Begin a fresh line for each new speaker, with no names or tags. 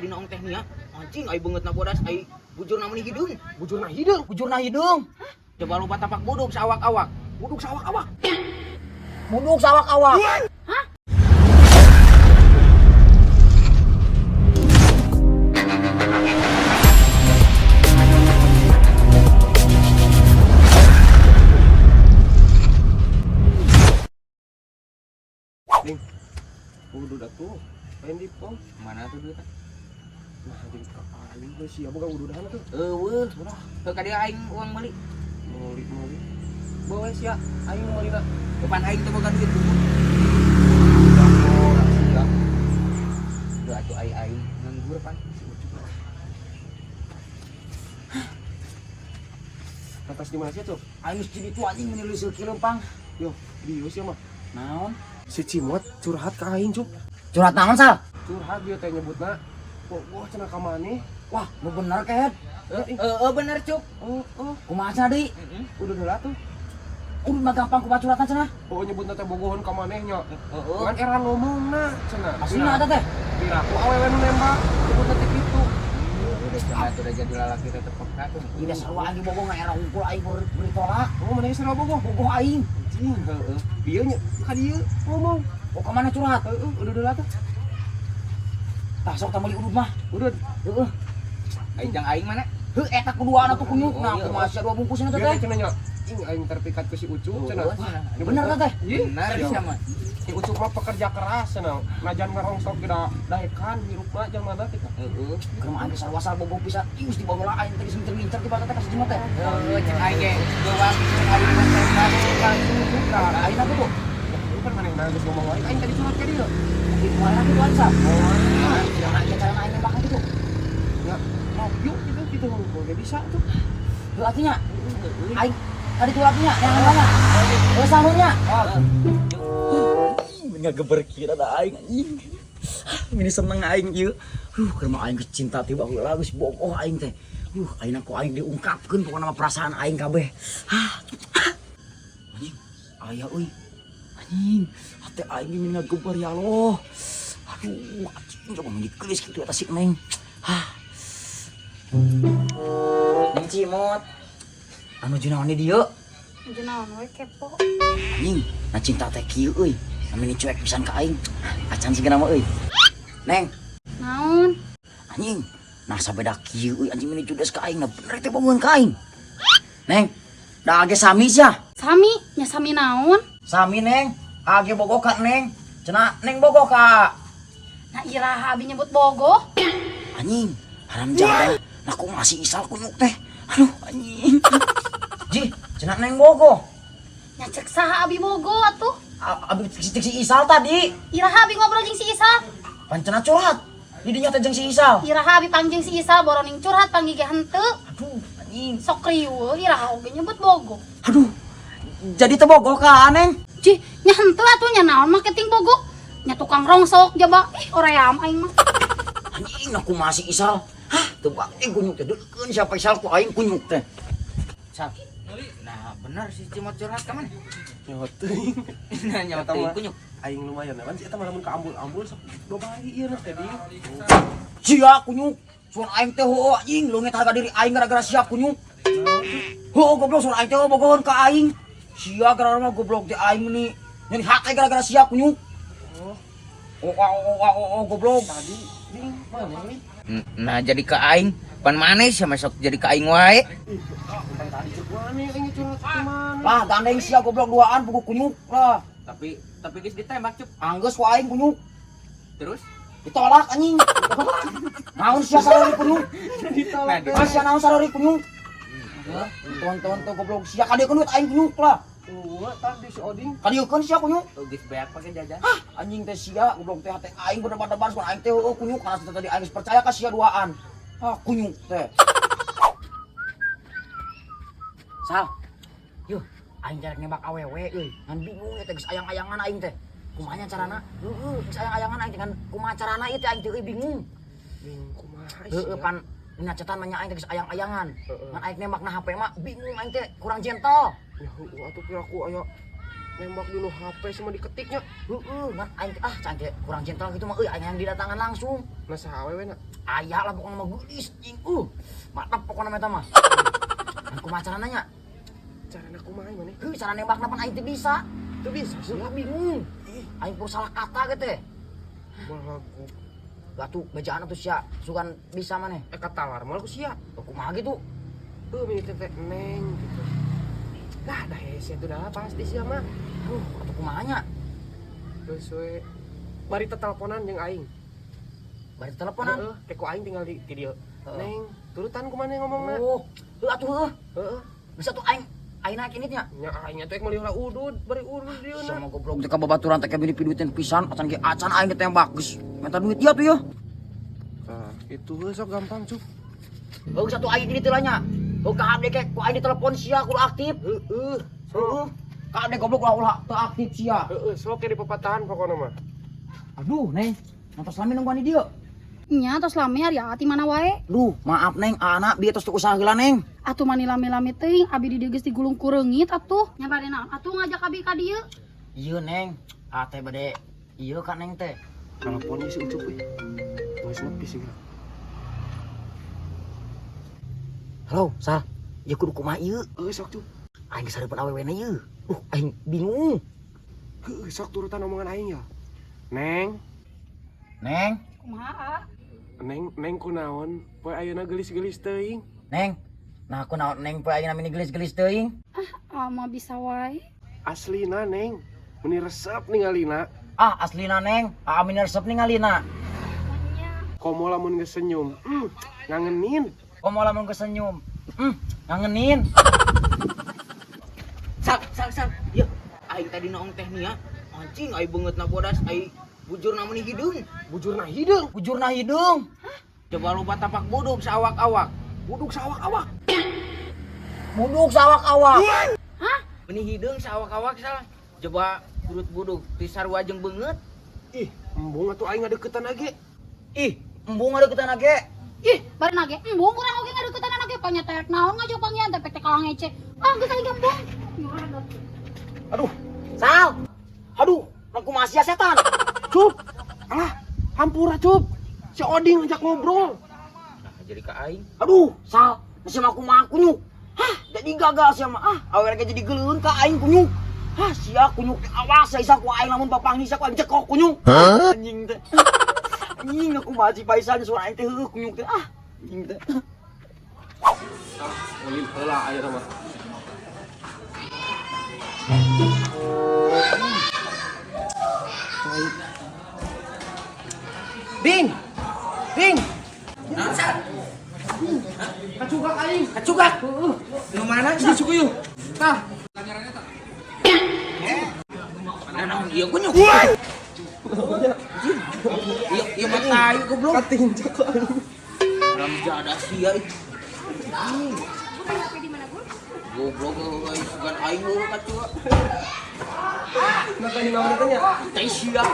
tadi naon teh nya. Anjing ai beungeutna bodas ai bujurna meni hidung.
Bujurna hidung.
Coba lu tapak buduk sawak-awak. Buduk sawak-awak.
Buduk sawak-awak.
Ning, udah tuh, main di pom.
Mana tuh duit?
Nah, jadi aing geus sia boga ududahan tuh.
Eueuh, udah. Teu ka dia aing uang meuli.
Meuli. Bawa sia, aing meulina.
Depan aing teu boga duit dulu.
Sia.
Teu atuh aing nganggur pan.
Atas di mana sih tuh?
Aing geus jadi tua anjing meni leuseul ki leumpang.
Yo, dia sia mah.
Naon?
Si Cimot curhat ka aing, Cuk.
Curhat naon, Sal?
Curhat dia teh nyebutna. Kok gua cenah ka maneh?
Wah, lu bener Ket.
Bener cuk.
Kumaha cenah deui?
Udah heula tuh.
Udah mah gampang kumaha curhatan cenah.
Oh nyebutna teh bogohon ka maneh nya.
Heeh.
Kan era ngomongna cenah.
Aslinya ada teh.
Piraku awewe nu nembak, nyebutna teh kitu.
Udah cenah udah jadi lalaki teh peka tuh.
Ida sarua aing bogoh ngaera unggul aing beri tolak.
Oh maneh sarua bogoh.
Bogoh aing.
Anjing, heeh. Dieu nya ka dieu ngomong.
Oh, ka mana curhat?
Udah heula tuh.
Tah sok tah meuli udud mah.
Udah.
Heeh.
Aing aing mana?
Heuh eta kuduana tuh kunyuk. Nah,
iya.
kumaha sia dua bungkusna teh
Dia
teh.
cenah nya. Ing aing terpikat ke si Ucu cenah.
Ini
Bener teh teh.
Benar sama.
Si Ucu mah pekerja keras cenah. Najan ngarongsok geda daekan hirupna jamanna teh.
Heeh.
Keur mah geus sarua sal bogoh pisan. Ih geus dibawa aing teh disincer-incer di bata teh ka si Jimot teh.
Heeh, cek aing ge. Doang cek aing mah teh
Nah, aing aku tuh.
Lu kan maneh geus ngomong wae aing tadi curhat ka dieu.
Di mana gitu Ansa? Yang aja cara aing nembak gitu.
Ya, mau yuk gitu ngomong gak bisa tuh.
Lu artinya aing tadi tuh artinya yang mana? Sahurnya. Enggak geberkira ada aing anjing. Ini seneng aing ieu. Keur mah aing geus cinta tiba heula geus bogoh aing teh. Ayeuna ku aing diungkapkeun pokona mah perasaan aing kabeh. Anjing, aya euy. Anjing, hati aing ini ngageber ya Allah. Aduh, anjing coba mendikelis kitu eta si Neng. Neng Cimot. Anu junaon di dieu?
Junaon we kepo.
Anjing, na cinta teh kieu euy. Namanya cuek pisan ka aing. Acan sigeuna mah euy. Neng,
Naon?
anjing, nah sabeda kieu euy anjing meni judes ka aing, nah bener teh bangun ka aing. Neng, da age sami sia.
Sami, nya sami naon?
Sami Neng, age bogoh ka Neng. Cenah Neng bogoh ka.
Nah iraha abi nyebut bogoh.
Anjing, haram jaga. Nah ku masih isal kunyuk teh. Aduh anjing. Ji, cenah Neng bogoh.
Nya cek saha abi bogoh atuh.
Abi si Isal tadi.
Iraha abi ngobrol jeung si Isal.
Pan cenah curhat. Di dinya teh jeung si Isal.
Iraha abi panggil si Isal boroning curhat panggil ge henteu.
Aduh, anjing.
Sok riweuh iraha oge nyebut bogoh.
Aduh. Jadi teu bogoh ka Neng.
Cih, nya henteu atuh nya naon marketing bogoh. Nya tukang rongsok jaba. Oream aing mah.
Anjing aku masih Isal. Hah, teu bakti kunyuk teh deukeun siapa Isal ku aing kunyuk teh.
Sap. Nah, bener si Cimot curhat ka mana?
Nyot teuing.
Nah, nyawa
Eta mah
kunyuk.
aing lumayan kan si eta mah lamun ka ambul-ambul sok do bae ieu na teh dieu.
Sia kunyuk. Suan aing teh heueuh anjing leungit harga diri aing gara-gara sia kunyuk. Heueuh goblok suan aing teh bogohon ka aing. Sia gara-gara mah goblok teh aing meni nyari hate gara-gara sia kunyuk. Oh, goblok.
Tadi ding mana nih?
Nah, jadi ke aing pan manis sama sok jadi ke aing wae.
Bukan tadi cek mana aing curhat ka mana?
Lah gandeng sia goblok duaan buku kunyuk lah.
Tapi geus ditembak cup.
Anggeus ku aing kunyuk.
Terus
Ditolak anjing. Naon sia sarori kunyuk?
Ditolak.
Sia naon sarori kunyuk? Tonton tuh goblok sia kadeukeun aing kunyuk lah.
Tadi si Oding.
Kadeukeun sia kunyuk.
geus beak pake jajan.
Anjing teh sia goblok teh hate aing bener-bener suan aing teh heueuh kunyuk karena tadi aing geus percaya ka sia duaan. Kunyuk teh. Sal. Yuh, aing jarek nembak awewe euy. Ngan bingung teh geus ayang-ayangan aing teh. Kumaha nya carana? Heueuh, geus ayang-ayangan aing teh kan kumaha carana ieu teh aing teh bingung.
Bingung kumaha
Heueuh pan dina cetan mah nya aing teh geus ayang-ayangan. Ngan aing nembak na HP mah bingung aing teh kurang gentle.
Ya atuh piraku aya nembak dulu HP sama diketiknya.
Man aing cantik kurang jentel gitu mah aing yang didatangan langsung.
Nah sawewe na.
Aya lah pokoknya mah geus cing. Mantap pokoknya mah eta mah. Aku macara nanya.
Carana kumaha maneh?
Cara nembak napan aing teu bisa.
Teu bisa sih.
Aku bingung. Aing pur salah kata gitu.
Bahagu.
Gatuh bejaan atuh sia sugan bisa maneh.
Kata larmal ku sia.
Kumaha gitu.
Mini teh neng gitu. Lah dah hese itu dah pasti sia mah.
Atuh kumahanya?
Geus we. Bari teteleponan jeung aing.
Bari teleponan.
Heeh, teh ku aing tinggal di dieu. Neng, turutan kumaha ngomongna?
Atuh
Heeh.
bisa tuh aing naik ini nya.
Nya aing teh melihara udud, bari udud dieuna.
Sama goblok teh kababaturan teh kabini piduitin pisan acan ge acan aing tembak geus minta duit ieu tuh ya.
Tah, itu sok gampang, Cuk.
Geus satu aing di teh nya. Ka hade ke ku aing ditelepon sia kudu aktif.
Heeh.
Ka hade goblok ulah teu aktif sia.
Heeh, sok di pepatahan pokona mah.
Aduh, Neng. Nonton selami nungguan di dieu.
Nya tos lami ari ati mana wae.
Duh, maaf Neng, anak bieu tos teu usaha heula Neng.
Atuh mani lami-lami teuing abi di dieu geus digulung ku reungit atuh. Nya bade naon? Atuh ngajak abi ka dieu.
Ieu Neng, teh bade ieu ka Neng teh.
Teleponnya si Ucup we. Geus nepi sih.
Halo, Sal. Ieu kudu kumaha ieu?
Sok, Cuk.
Aing geus hareupeun awewena ieu. Aing bingung.
Sok turutan omongan aing ya. Neng,
Neng,
Kumaha?
Neng kunaon? Poe ayeuna gelis-gelis teuing.
Neng. Nah, aku naon Neng poe ayeuna mini gelis-gelis teuing.
Mah bisa wae.
Aslina Neng, meni resep ningalina.
Aslina Neng, amin resep ningalina.
Komo lamun geus senyum. Ngangenin.
Komo lamun kesenyum. Ngangenin.
Sal. Ieu aing tadi naong teh nia. Anjing aing beungeutna bodas aing bujurna meni hidung.
Bujurna hideung.
Bujurna hidung.
Coba lupa tapak buduk sawak-awak.
Buduk sawak-awak.
Buduk sawak-awak.
Meni hidung sawak-awak salah. Coba urut buduk ti sarua jeung beungeut.
Ih, embung atuh aing ngadeuketan age.
Embung ada ketan age.
Ih, bari nage. Embung kurang oge ngadeuketan nage panyetek naon ngajak panggian teh pek kalah ngece. Geus aing gembung.
Aduh, Sal. Aduh, aku masih setan.
Cup. Alah, hampura Cup. Si Oding ngajak ngobrol.
Nah, jadi ka aing.
Aduh, Sal. Masih aku mah kunyuk. Jadi gagal sih mah. Awewe lagi jadi geuleun ka aing kunyuk. Sia kunyuk teh awas isa ku aing lamun papanghi sia ku aing cekok kunyuk. Anjing teh. Anjing aku masih paisan suara aing teh heuh kunyuk teh. Anjing teh.
Ulin heula ayeuna mah. Ding.
Naon Sal?
Kacugak aing.
Kacugak. Nu mana Sal?
Suku yuk. Tah.
Naon ieu kunyuk? Ieu mah tayu goblok.
Katinjak aing.
Ram jada sia ih. Goblok guys, sugan aing lu kacugak.
Nah tadi naon tanya?
Teh sia.